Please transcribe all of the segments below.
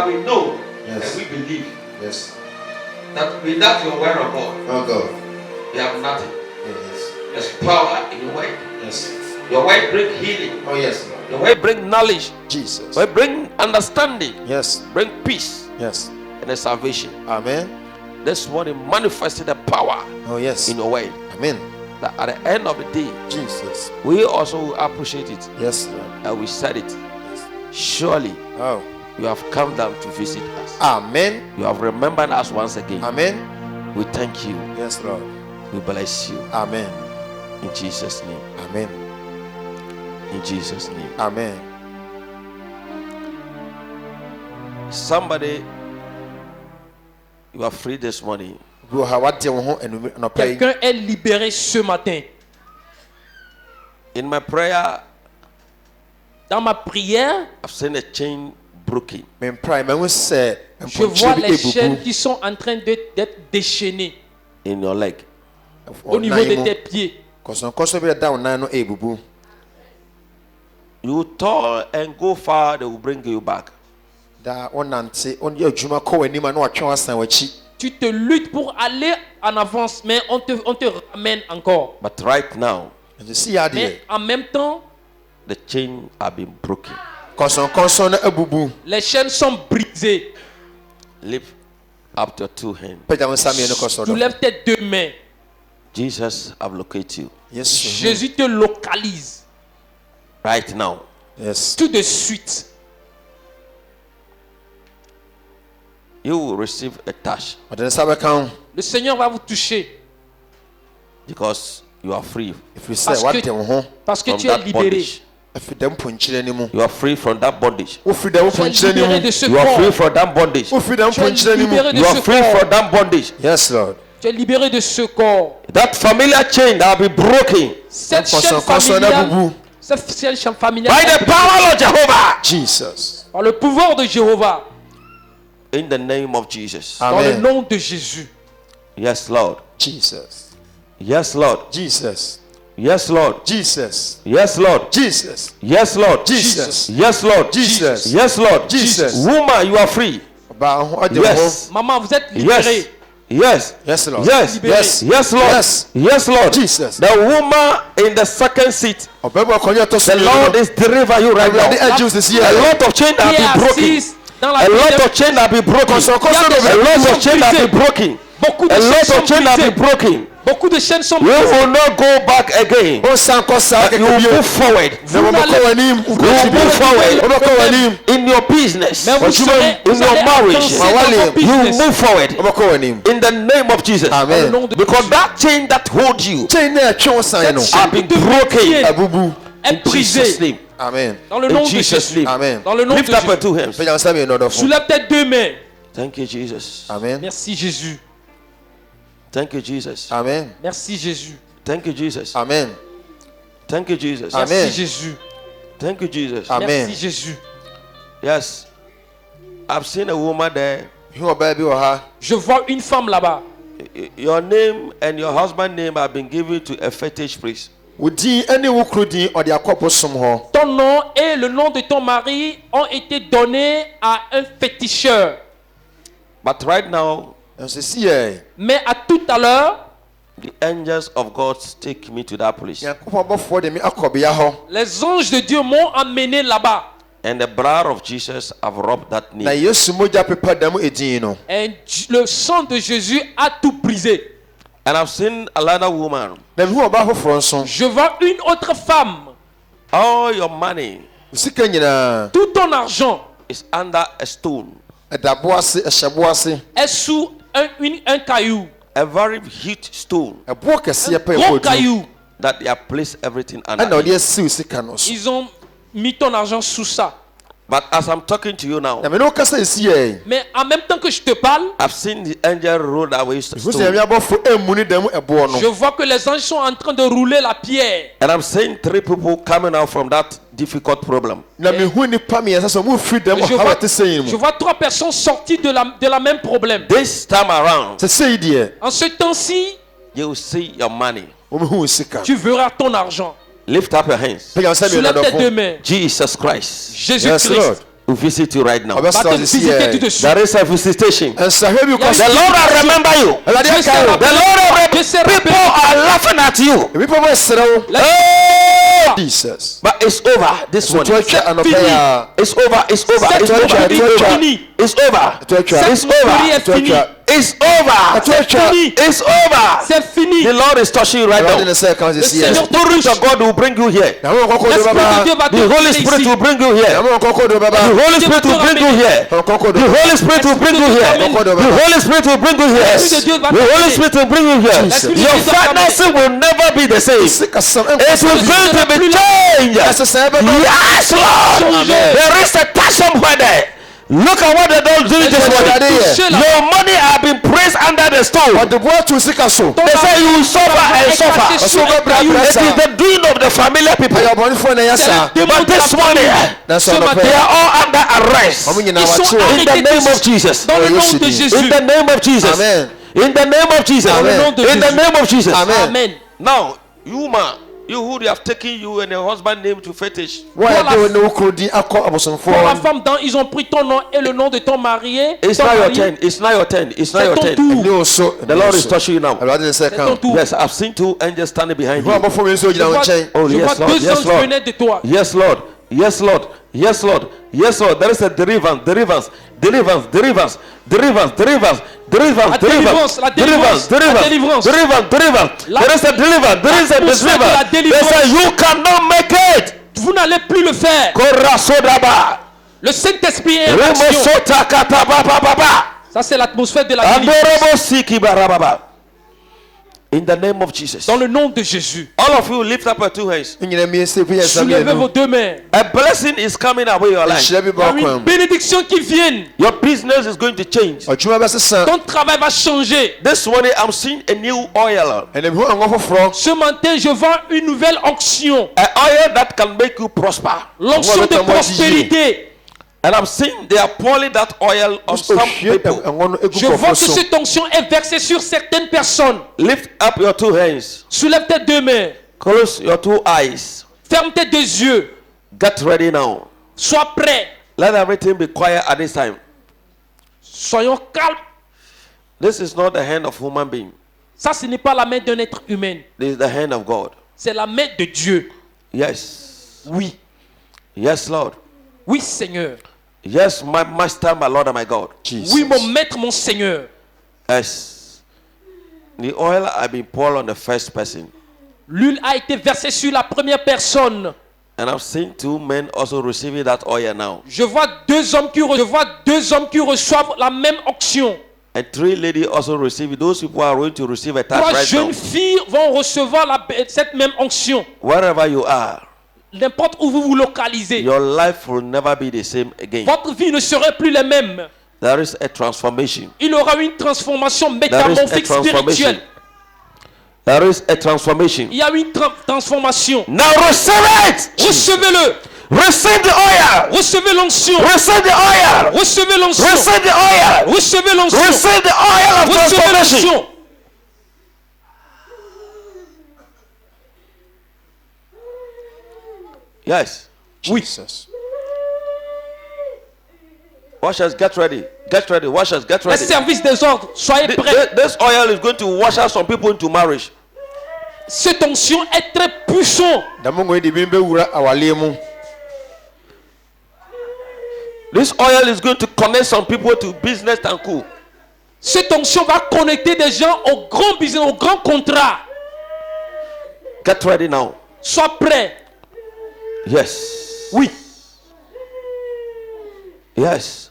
But we know Yes. and we believe Yes. that without your word of God, Oh God. we have nothing. Yes. There's power in your word. Yes. Your word brings healing. Oh yes, Lord. Your word brings knowledge. Jesus. Your word brings understanding. Yes. Bring peace Yes. and the salvation. Amen. This morning manifested the power Oh yes. in your word. Amen. That at the end of the day, Jesus. we also will appreciate it. Yes, Lord. And we said it. Yes. Surely Oh. you have come down to visit us. Amen. You have remembered us once again. Amen. We thank you. Yes, Lord. We bless you. Amen. In Jesus' name. Amen. In Jesus' name. Amen. Somebody, you are free this morning. Quelqu'un est libéré ce matin. In my prayer, Dans ma prière, I've seen a chain broken. je vois les chaînes qui sont en train d'être déchaînées In your leg. au niveau de tes pieds. You toil and go far, they will bring you back. Tu te luttes pour aller en avance, mais on te ramène encore. But right now, Mais en même temps, the chain have been broken. les chaînes sont brisées. Lift up your two hands. Soulève tes deux mains. Jesus have located you. Jésus te localise Right now. Yes. tout de suite. You will receive a touch Le Seigneur va vous toucher because you are free parce que from tu es that libéré. bondage. You are free from that bondage. Tu es libéré de ce You are free corps. from that bondage. Tu es libéré de You are ce free corps. from that bondage. Yes, Lord. Tu es libéré de ce corps. That familiar chain that will be broken Cette chaîne familiale, cette chaîne familiale, by the power of Jehovah. Jesus. par le pouvoir de Jéhovah, In the name of Jesus. dans le Amen. nom de Jésus. Yes, Lord. Jesus. Yes, Lord. Jesus. Yes, Lord. Jesus. Yes, Lord. Jesus. Yes, Lord. Jesus. Yes, Lord. Jesus. Yes, Lord. Jesus. Woman, you are free. Yes. Maman, vous êtes libérée. Yes. Yes, Lord. Yes. Yes. Yes, Lord. Yes. Yes, Lord. Jesus. The woman in the second seat, the Lord is delivering you right now. A lot of chains Qui have est been broken. assise dans la A lot deuxième- of chains have been broken. Il y a des A lot chaînes of chains have been broken. Beaucoup de A chaînes lot sont of chains have brisées. been broken. Beaucoup de chaînes sont You brisées. will not go back again. But you will move forward. Vous n'allez- You will move forward in your business, Mais vous serez- in vous your allez marriage. avancer dans votre You will business. move forward in the name of Jesus. Dans le nom de Because Jésus. that chain that holds you Cette have chaîne been qui te broken. retient est In Jesus' brisée. name. Amen. Dans le In nom de Jesus' Jésus. name. Amen. Dans le nom de Lift up your Jésus. two hands. Soulève tes deux mains. Thank you, Jesus. Amen. Merci Jésus. Thank you, Jesus. Amen. Merci Jésus. Thank you, Jesus. Amen. Thank you, Jesus. Amen. Merci Jésus. Thank you, Jesus. Amen. Merci Jésus. Yes. I've seen a woman there. Je vois une femme là-bas. Your name and your husband's name have been given to a fetish priest. Ton nom et le nom de ton mari ont été donnés à un féticheur. But right now, Mais à tout à l'heure, the angels of God take me to that place. les anges de Dieu m'ont amené là-bas. And the blood of Jesus have rubbed that knee. Et le sang de Jésus a tout brisé. And I've seen another woman. Je vois une autre femme. All your money Tout ton argent is under a stone. est sous un caillou. A very huge stone Un gros caillou. that they have placed everything under. Ils ont mis ton argent sous ça. But as I'm talking to you now, Mais en même temps que je te parle, I've seen the angel roll away stone. je vois que les anges sont en train de rouler la pierre. And I'm seeing three people coming out from that difficult problem. Je vois trois personnes sorties de la même problème. This time around, En ce temps-ci, you will see your money. tu verras ton argent. Lift up your hands. Soulève tes deux mains. Jesus Christ. Jésus-Christ. to visit you right now. Va te visiter tout de suite. There is a visitation. The Lord will remember you. The Lord will people are laughing at you. Oh, Jesus. but it's over this one. It's over. It's over. It's over. It's over. It's over. It's over. It's over. C'est fini. The Lord is touching you right now. The Spirit of God will bring you here. The Holy Spirit will bring you here. The Holy Spirit will bring you here. The Holy Spirit will bring you here. The Holy Spirit will bring you here. The Holy Spirit will bring you here. Your finances will never be the same. It will going to be changed. Yes, Lord. There is a touch somewhere there. Look at what the Lord doing this morning. Your money have been placed under the stone. They say you will suffer and suffer. It is the doing of the familiar people. But this morning, they are all under arrest. In the name of Jesus. In the name of Jesus. In the name of Jesus. In the name of Jesus. Amen. Now, you man. You who they have taken you and your husband name to fetish. Pour la femme, ils ont pris ton nom et le nom de ton marié. It's not your turn. It's not your turn. It's not your turn. The Lord is touching you now. Yes, I've seen two angels standing behind you. Oh yes, Lord. Yes, Lord. Yes, Lord. Yes, Lord. Yes, Lord. Yes, Lord. There is a deliverance. Deliverance. Deliverance. Deliverance. Deliverance. Deliverance. Deliverance. Deliverance. Deliverance. Deliverance. Deliverance. Deliverance. There is a deliverance. There is a deliverance. They say you cannot make it. Vous n'allez plus le faire. Le Saint-Esprit est en action. Ça c'est l'atmosphère de la délivrance. In the name of Jesus. Dans le nom de Jésus. All of you lift up your two hands. Soulevez vos deux mains. A blessing is coming away your life. Il y a une bénédiction qui vient. Your business is going to change. Ton travail va changer. This morning I'm seeing a new oil. Ce matin je vends une nouvelle onction. An oil that can make you prosper. L'onction de prospérité. And I'm seeing they are pouring that oil on some people. Je vois que cette onction est versée sur certaines personnes. Lift up your two hands. Soulève tes deux mains. Close your two eyes. Ferme tes deux yeux. Get ready now. Sois prêt. Let everything be quiet at this time. Soyons calmes. This is not the hand of human being. Ça, ce n'est pas la main d'un être humain. This is the hand of God. C'est la main de Dieu. Yes. Oui. Yes, Lord. Oui, Seigneur. Yes, my master, my Lord and my God. Jesus. Oui, mon maître, mon Seigneur. Yes. The oil has been poured on the first person. L'huile a été versée sur la première personne. And I've seen two men also receiving that oil now. Je vois deux hommes qui reçoivent la même onction. And three ladies also receive it. Those people are going to receive a touch right now. Trois jeunes filles vont recevoir cette même onction. Wherever you are. N'importe où vous vous localisez. Your life will never be the same again. Votre vie ne serait plus la même. There is a transformation. Il y aura une transformation métamorphique spirituelle. There is a transformation. Il y a une transformation. Now receive it. Recevez-le. Receive the oil. Recevez l'onction. Receive the oil. Recevez l'onction. Receive the oil. Recevez l'onction. Receive the oil of transformation. Yes. Jesus. Washers, get ready. Get ready. Washers, get ready. Le service des ordres, soyez prêts. This oil is going to wash out some people into marriage. Cette onction est très puissante. This oil is going to connect some people to business and cool. Cette onction va connecter des gens au grand business, au grand contrat. Get ready now. Sois prêt. Yes. Oui. Yes.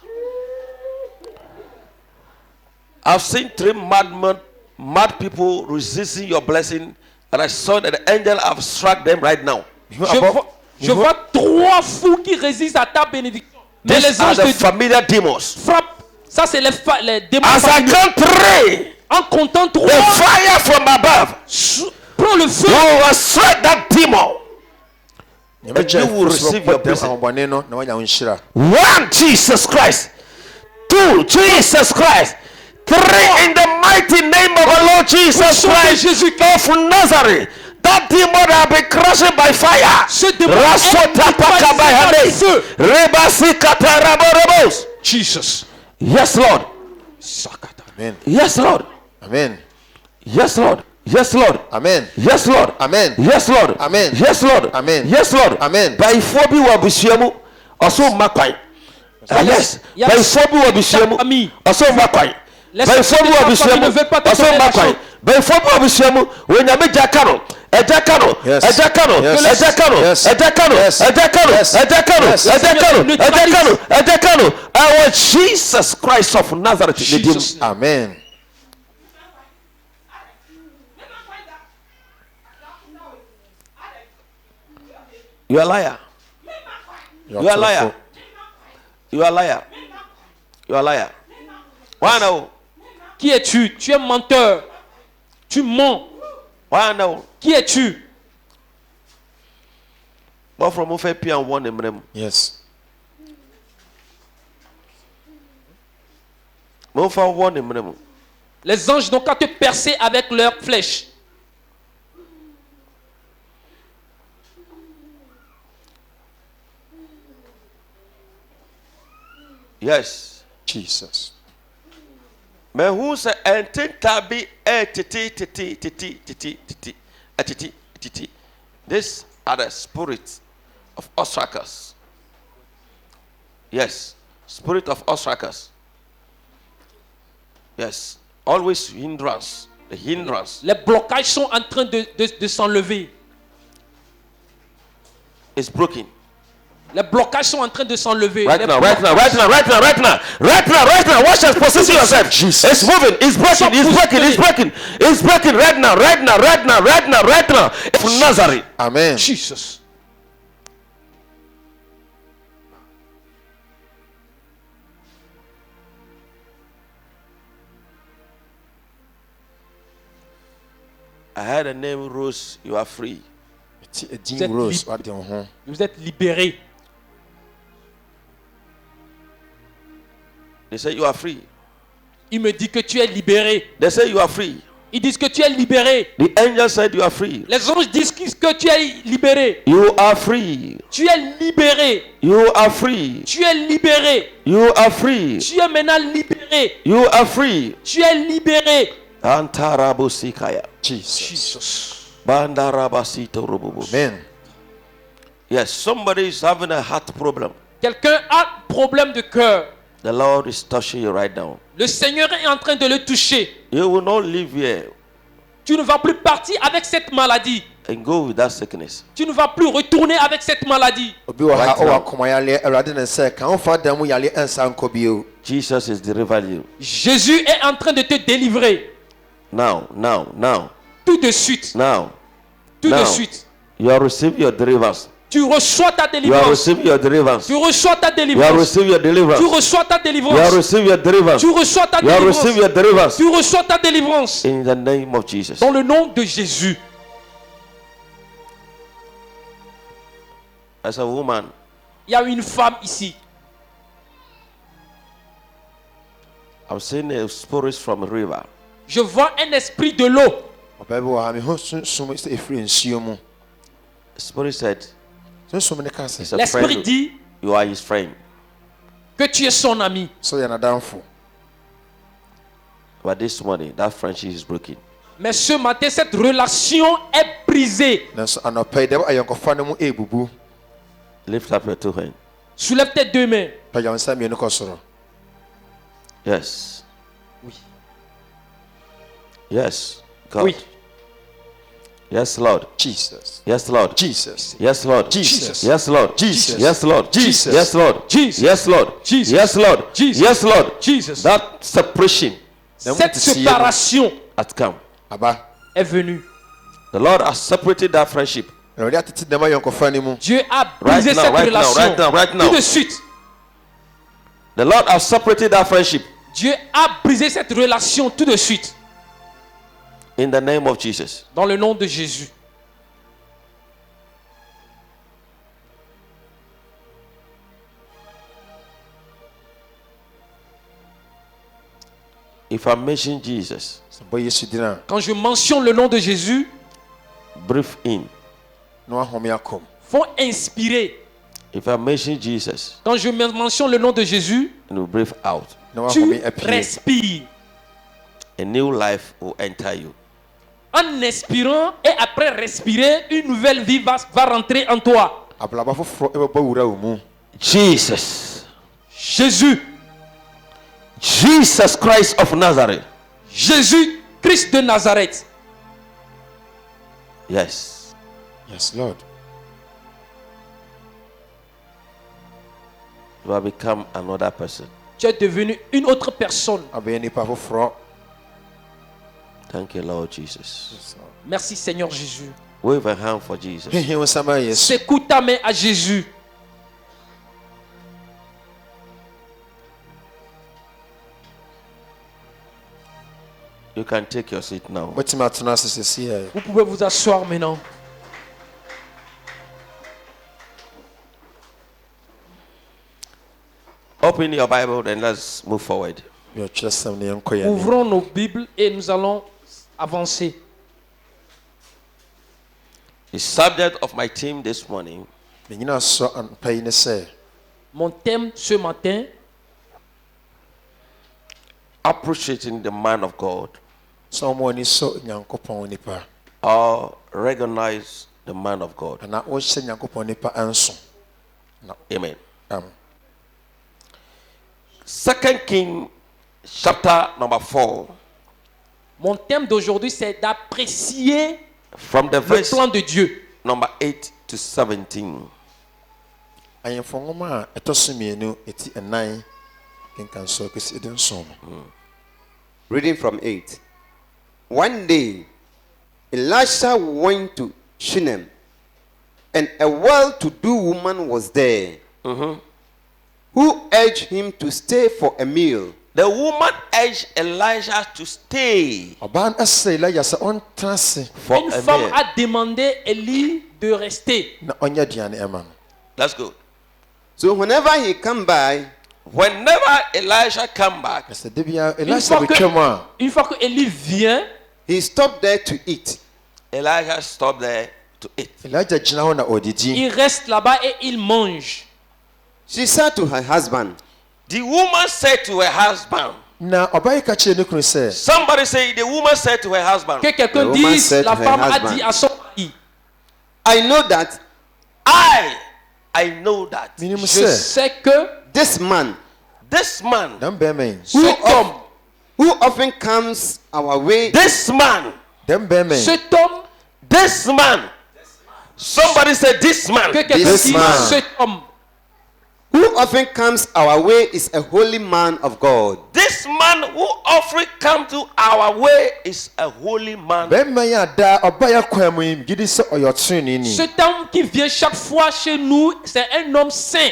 I've seen three mad people resisting your blessing, and I saw that the angel have struck them right now. Je vois trois fous qui résistent à ta bénédiction. Mais These are the familiar demons. Frappe. Ça c'est les démons. As I count three, en comptant trois, the fire from above. Prends le feu. You will strike that demon. And you will receive your blessing. One, Jesus Christ. Two, Jesus Christ. Three, in the mighty name of our Lord Jesus Christ of Nazareth. The That demon have been crushed by fire. Ce démon est feu. Jesus. Yes, Lord. Amen. Yes, Lord. Amen. Yes, Lord. Yes, Lord. Amen. Yes, Lord. Amen. Yes, Lord. Amen. Yes, Lord. Amen. Yes, Lord. Amen. By Fobi Wabusiamu, also Makai. Yes. By Fobi Wabusiamu, also Makai. By Fobi Wabusiamu, also Makai. By Fobi Wabusiamu, when you make Jacaro. Ejakano, Ejakano, our Jesus Christ of Nazareth. Jesus. Amen. You are a liar. You are a liar. You are a liar. You are a liar. Why now? Qui es-tu? Tu es menteur. Tu mens. Why now? Qui es-tu? But from Ofe P and one name. Yes. Mofa one name. Les anges n'ont qu'à te percer avec leurs flèches. Yes. Jesus. Mais who say tabi titi. These are the spirits of Ostrakas. Yes, spirit of Ostrakas. Yes, always hindrance. The hindrance. Les blocages sont en train de s'enlever. It's broken. Les blocages sont en train de s'enlever. Right now. Watch us position yourself. Jesus. It's moving. It's breaking right now. From Nazareth. Amen. Jesus. I had a name Rose. You are free. Vous êtes libérés. They say you are free. Il me dit que tu es libéré. They say you are free. Ils disent que tu es libéré. The angel said you are free. Les anges disent que tu es libéré. You are free. Tu es libéré. You are free. Tu es libéré. You are free. Tu es maintenant libéré. You are free. Tu es libéré. Antarabusikaya. Jesus. Bandarabasito rububu. Amen. Yes, somebody is having a heart problem. Quelqu'un a un problème de cœur. The Lord is touching you right now. Le Seigneur est en train de le toucher. You will not live here Tu ne vas plus partir avec cette maladie. and go with that sickness. Tu ne vas plus retourner avec cette maladie. Jesus is delivering you. Jésus est en train de te délivrer. Now. Tout de suite. Tout de suite. You are receiving your deliverance. Tu reçois ta You are délivrance. receiving your deliverance. Tu reçois ta You are délivrance. receiving your deliverance. Tu reçois ta You are délivrance. receiving your deliverance. Tu reçois ta You are receiving your délivrance. deliverance. Tu reçois ta délivrance. In the name of Jesus. Dans le nom de Jésus. As a woman, Il y a une femme ici. I'm seeing a spirit from a river. Je vois un esprit de l'eau. The spirit said, he's a L'esprit friend. dit You are his friend. que tu es son ami. But this morning, that friendship is broken. Mais ce matin, cette relation est brisée. Lift up your two hands. Soulève tes deux mains. Yes. Oui. Yes. God. Oui. Yes, Lord. Jesus. Yes, Lord. Jesus. Yes, Lord. Jesus. Yes, Lord. Jesus. Yes, Lord. Jesus. Yes, Lord. Jesus. Yes, Lord. Jesus. Yes, Lord. Jesus. Yes, Lord. Jesus. That separation Cette séparation has come. est venue. The Lord has separated that friendship. Dieu a brisé cette relation. Right now. Tout de suite. The Lord has separated that friendship. Dieu a brisé cette relation tout de suite. In the name of Jesus. Dans le nom de Jésus. If I mention Jesus, Quand je mentionne le nom de Jésus, breathe in. Font inspirer. If I mention Jesus, Quand je mentionne le nom de Jésus, and you breathe out, tu respires. a new life will enter you. En expirant et après respirer, une nouvelle vie va rentrer en toi. Jesus. Jésus. Jesus Christ of Nazareth. Jésus Christ de Nazareth. Yes. Yes, Lord. You have become another person. Tu es devenu une autre personne. Thank you, Lord Jesus. Merci Seigneur Jésus. Wave a hand for Jesus. Secoue ta main à Jésus. You can take your seat now. Vous pouvez vous asseoir maintenant. Open your Bible and let's move forward. Ouvrons nos Bibles et nous allons avancer. The subject of my team this morning Mon thème ce matin, appreciating the man of God or recognize the man of God. Amen. Second King chapter number 4 mon thème d'aujourd'hui c'est d'apprécier from the le verse plan de Dieu. number 8 to 17. Reading from 8. One day, Elisha went to Shunem, and a well-to-do woman was there, who urged him to stay for a meal. The woman urged Elijah to stay for Une a femme meal. a demandé Élie de rester. Let's go. So whenever he come by, Whenever Elijah come back, Une fois que Élie vient, he stopped there to eat. Elijah stopped there to eat. il reste là-bas et il mange. She said to her husband, The woman said to her husband, somebody say the woman said to her husband, Que quelqu'un The woman dise, said la to her femme a husband, dit à son mari, I know that I know that je sais que this man this man, cet homme, who often comes our way, this man, cet homme, this man, somebody said this man, que quelqu'un This dise, man. cet homme, who often comes our way is a holy man of God. this man who often come to our way is a holy man. cet homme qui vient chaque fois chez nous, c'est un homme saint.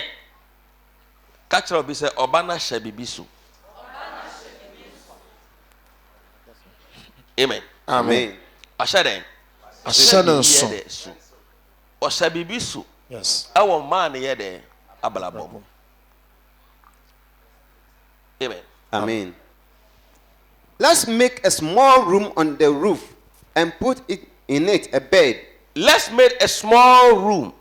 Catch up, he said, Obana Shebibisu. Amen. Amen. Ashaden. Oshabibisu. Yes. Our man here there. Abalabo. Amen. Amen. Let's make a small room on the roof and put in it a bed. Let's make a small room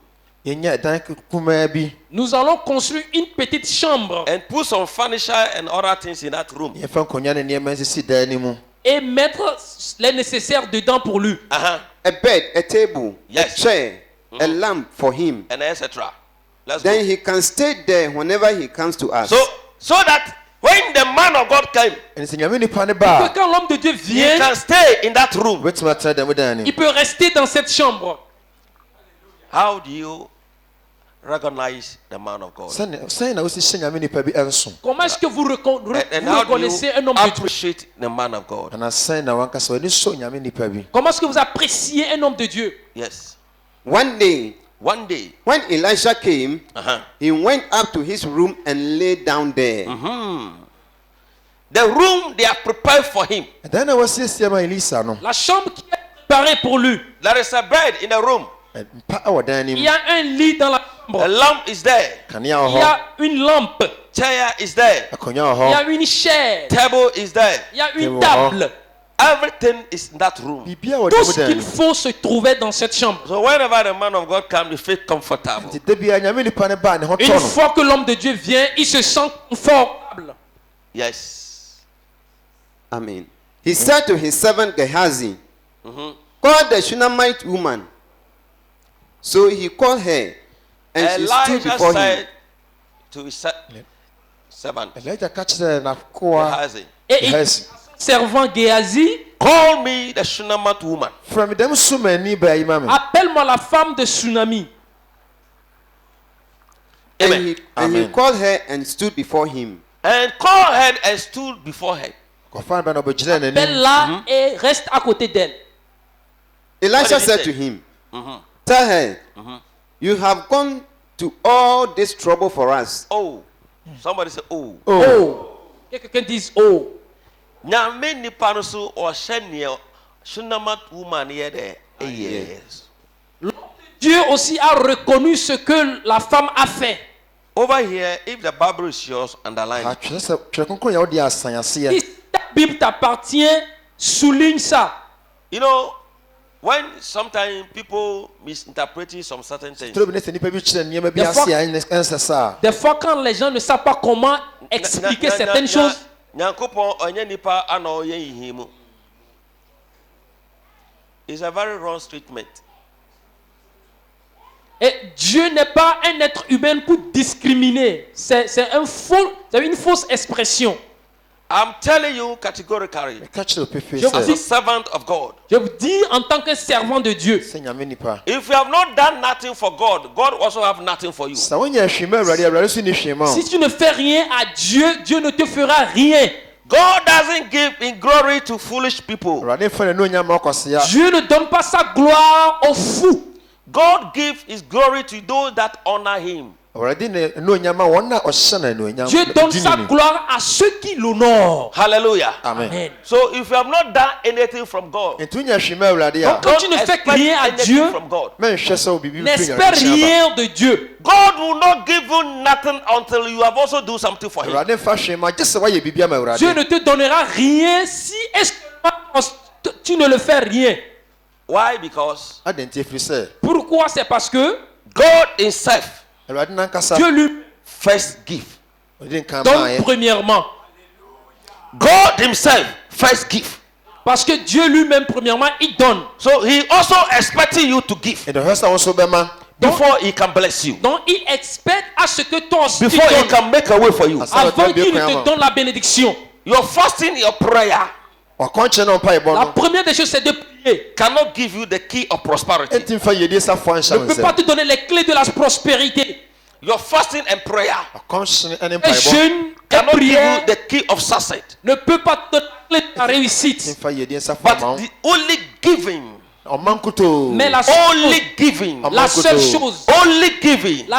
Nous allons construire une petite chambre and put some furniture and other things in that room. et mettre les nécessaires dedans pour lui. Uh-huh. A bed, a table, Yes. a chair, a lamp for him. And etc. Let's Then go. he can stay there whenever he comes to us. So that when the man of God came, Que quand l'homme de Dieu he vient, can stay in that room. il peut rester dans cette chambre. How do you recognize the man of God? Comment est-ce que vous And vous how do reconnaissez un you homme de Dieu? appreciate the man of God? Comment est-ce que vous appréciez un homme de Dieu? Yes. One day, One day, when Elisha came, uh-huh, he went up to his room and lay down there. the room they are prepared for him. La chambre qui est préparée pour lui. There is a bed in the room. Il y a un lit dans la chambre. A lamp is there. Il y a une lampe. Chair is there. Il y a une chaise. Table is there. Il y a une table. Everything is in that room. Tout ce qu'il faut se trouvait dans cette chambre. So whenever the man of God comes, you feel comfortable. Une fois que l'homme de Dieu vient, il se sent confortable. Yes. Amen. He said to his servant Gehazi, call the Shunammite woman. So he called her, and she stood before him. To his servant, Gehazi. Et il dit à son servant Gehazi, call me the Shunammite woman. Appelle-moi la femme de Tsunami. Amen. And he called her and stood before him. And called her and stood before her. Appelle-la et reste à côté d'elle. Elisha said to him, tell her, you have gone to all this trouble for us. Oh. Somebody say, oh. Oh. Et quelqu'un dise, oh. Nyame nipa no so o hye Shunammite woman here there. Yes. Dieu aussi a reconnu ce que la femme a fait. Over here, if the Bible is yours, underline. Si ta Bible t'appartient, souligne ça. You know, when sometimes people misinterpreting some certain things. Des fois quand les gens ne savent pas comment expliquer certaines choses. It's a very wrong statement. Et Dieu n'est pas un être humain pour discriminer. C'est une fausse expression. I'm telling you categorically, as a servant of God. Je vous dis en tant que servant de Dieu. If you have not done nothing for God, God also have nothing for you. Si tu ne fais rien à Dieu, Dieu ne te fera rien. God doesn't give in glory to foolish people. Dieu ne donne pas sa gloire aux fous. God gives his glory to those that honor him. Dieu donne sa gloire à ceux qui l'honorent. Hallelujah. Amen. So if you have not done anything from God, donc quand tu ne fais rien à Dieu, n'espère rien de Dieu. God will not give you nothing until you have also do something for him. Dieu ne te donnera rien si tu ne le fais rien. Why? Because pourquoi? C'est parce que God himself, Dieu lui first give. donne premièrement. God himself first give. Parce que Dieu lui-même premièrement il donne. So he also expecting you to give before he can bless you. Donc il expecte à ce que toi aussi before he can make a way for you. Avant qu'il ne te donne la bénédiction. Your fasting, your prayer. La première des choses c'est de prier. Cannot give you the key of prosperity. Ne peut pas te donner les clés de la prospérité. Your fasting and prayer. Et jeûne cannot et prière give you the key of success. Ne peut pas te donner la clé de la réussite. But the only giving. Mais la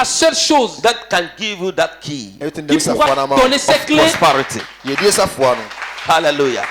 seule chose that can give you that key qui pourra donner ces clés. Prosperity. Hallelujah.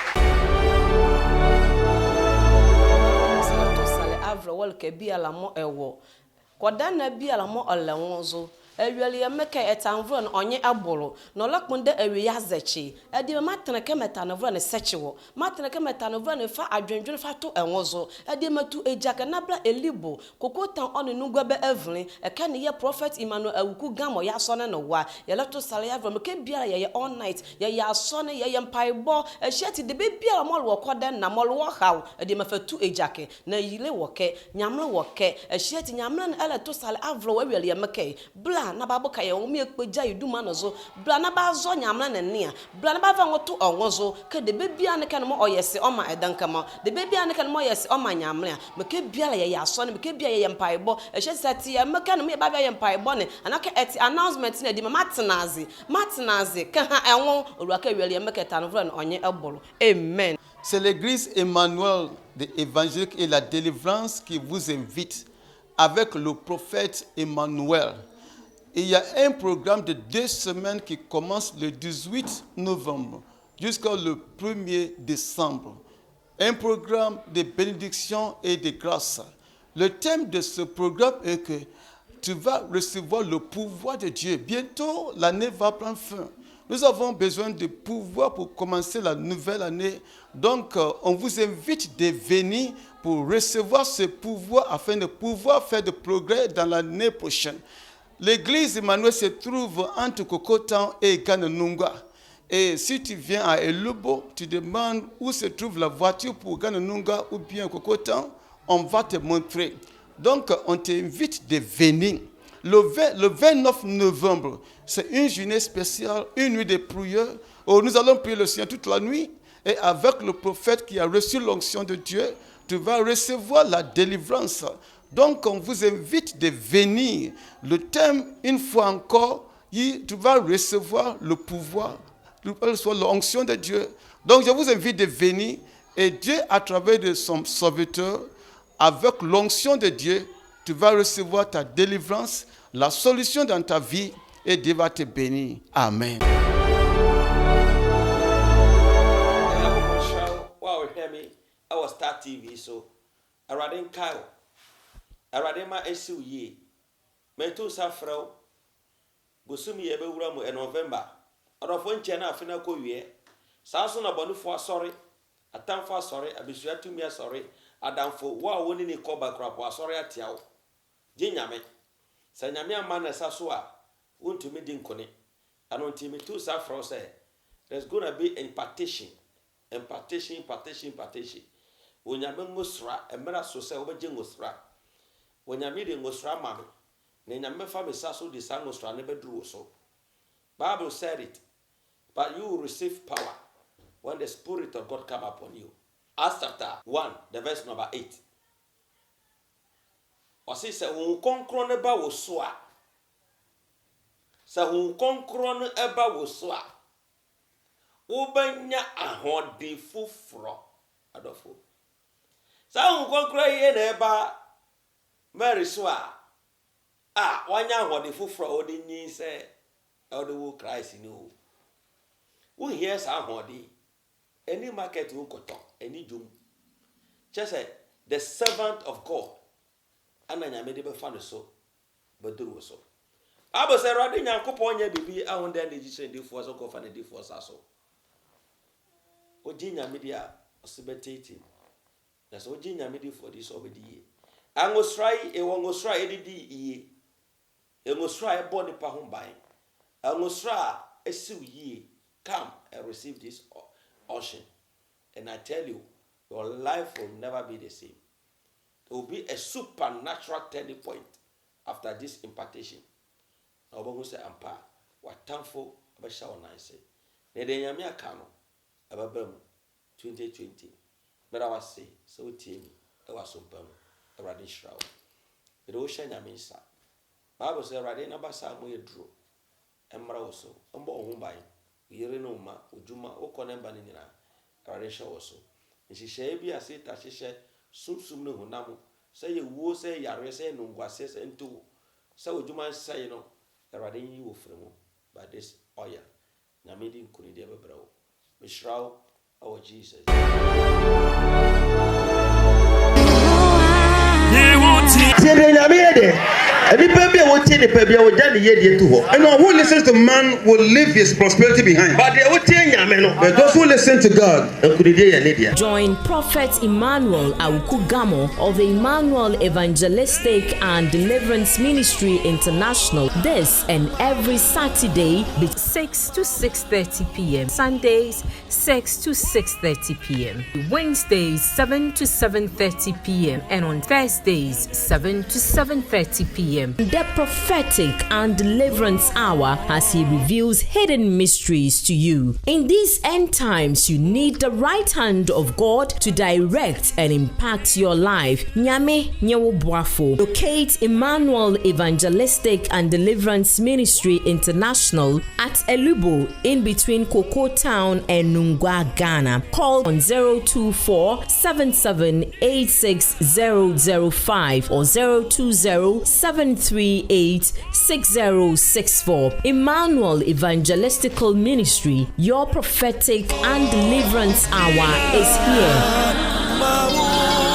Eweli emeka etanvro na onye agboro na olakunde ewi ya zechi edi matene ke metanvro na sechiwo matene ke metanvro na fa adwendwen fa to enwozo edi matu ejaka na bla elibo kokotan onu nugwebe evrin eka ne ye prophet Emmanuel awuku gamo ya so na no wa ye leto sale ya vro ke bia ye all night ye ya so ne ye mpaibo eheti de be bia mo lo koden na mo lo haw edi mafatu ejake na yile woke nyamle woke eheti nyamle na eleto sale avro wa weli emeka bla na babo ka ye o mi ekpeja iduma no zo bla na ba zo nyamla na nea bla na ba va ngoto onwozo ke de bebia ne kan mo oyese o ma edankama de bebia ne kan mo oyese o ma nyamla me ke bia ye ya so ne me ke bia ye mpaibo ehye sati ya me kan me ba bia ye mpaibo ne anaka eti announcement na di matenazi ka ha enwo oruaka wiele ye meketa no vra na onye ebolo. Amen. C'est l'église Emmanuel de évangélique et la délivrance qui vous invite avec le prophète Emmanuel. Il y a un programme de 2 semaines qui commence le 18 novembre jusqu'au 1er décembre. Un programme de bénédiction et de grâce. Le thème de ce programme est que tu vas recevoir le pouvoir de Dieu. Bientôt, l'année va prendre fin. Nous avons besoin de pouvoir pour commencer la nouvelle année. Donc, on vous invite de venir pour recevoir ce pouvoir afin de pouvoir faire de progrès dans l'année prochaine. L'église Emmanuel se trouve entre Kokotown et Gananunga. Et si tu viens à Elubo, tu demandes où se trouve la voiture pour Gananunga ou bien Kokotown, on va te montrer. Donc, on t'invite de venir. Le 29 novembre, c'est une journée spéciale, une nuit de prière, où nous allons prier le Seigneur toute la nuit. Et avec le prophète qui a reçu l'onction de Dieu, tu vas recevoir la délivrance. Donc, on vous invite de venir. Le thème, une fois encore, tu vas recevoir le pouvoir, l'onction de Dieu. Donc, je vous invite de venir. Et Dieu, à travers de son serviteur, avec l'onction de Dieu, tu vas recevoir ta délivrance, la solution dans ta vie, et Dieu va te bénir. Amen. I was Star TV, so I radin Kyle. I radin my SUE. Me too safro. Gosumi ebe wura mu in November. Adofo nche afina ko wie. Saso na bonu fo sorry. Atamfo sorry, abisua tumi sorry. Adamfo wa woni ni koba krapo sorry atiawo. Je nyame. Sa nyame amana saso a wontumi di nkone. Ano ntimi too safro say there's going to be impartation. Impartation. Onyame ngosra emra so se obeje ngosra. Onyame de ngosra mame. Na nyame fa me saso de sa ngosra ne bedru so. Bible said it. But you will receive power when the Spirit of God come upon you. Acts chapter 1, the verse number 8. Osi se hun konkro ne ba wo so a. Se hun konkro ne eba wo so a. Ubanya ahode fufuro adofo. Sa hun konkro ye na eba Mary so a. Wanya ahode fufuro odi nyin se odo Christ ni o. Who hears ahode? Any market who koto, any jum. Just say the servant of God. Ananya me de be fa no so, beduru so. Abo se rade nyankopon nya bibi ahonde na ejise de fo so ko fa na de fo sa so. Oji nya me dia osebetete. Na so oji nya me de fo di so obedi ye. Angosrai e wongosra edidi iye. Engosra e boni pa ho ban. Angosra esiw ye. Come and receive this ocean. And I tell you, your life will never be the same. There will be a supernatural turning point after this impartation. Now, we're going to say, Ampa, what thankful about Shaw Nancy. Nedanyami Akano, about 2020. But I was say, so team, I was so bum, a radin shroud. The ocean Yamisa. Bible says, Radin Abasa, we drew. And Maraoso, Umbo Humbai, Yirinoma, Ujuma, Okonemba Nina, Radisha also. And she shall be a seat as she said, Sum no Hunamu, say you will say Yarese no Guases and two. So Ujuma say, you know, the Radin you will frame by this oil. Namidin Kunideva Bro. Mishraw, our Jesus. And who listens to man will leave his prosperity behind. But those who listen to God. Join Prophet Emmanuel Awukugamo of the Emmanuel Evangelistic and Deliverance Ministry International this and every Saturday between 6 to 6:30 p.m. Sundays 6 to 6:30 p.m. Wednesdays 7 to 7:30 p.m. and on Thursdays 7 to 7:30 p.m. The prophetic and deliverance hour as he reveals hidden mysteries to you. In these end times, you need the right hand of God to direct and impact your life. Nyame Nyewo Boafo. Locate Emmanuel Evangelistic and Deliverance Ministry International at Elubo in between Kokotown and Nungwa, Ghana. Call on 024 7786 005 or 020 738 6064. Emmanuel Evangelistical Ministry, your prophetic and deliverance hour is here.